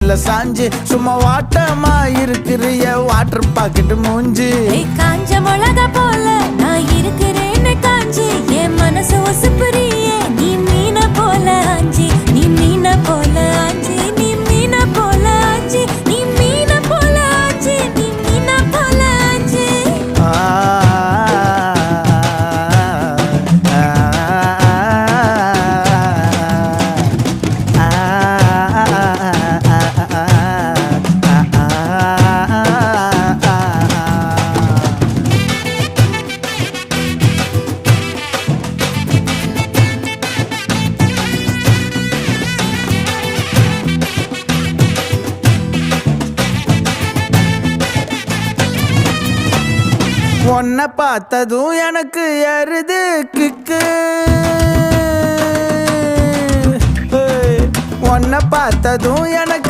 சீட்ல சாஞ்சு சும்மா வாட்டமா இருக்கிறிய வாட்டர் பாக்கெட் மூஞ்சி. காஞ்ச மிளகா போல நான் இருக்கிறேன்னு காஞ்சி என் மனசு ஒசுப்புறியே நீ மீன போல ஆஞ்சி நீ மீன போல ஆஞ்சி நீ மீன போல ஆஞ்சி நீ மீன போல ஆஞ்சி நீ மீன போல ஆஞ்சி. உன்னை பார்த்ததும் எனக்கு எருது கிக்கு. உன்னை பார்த்ததும் எனக்கு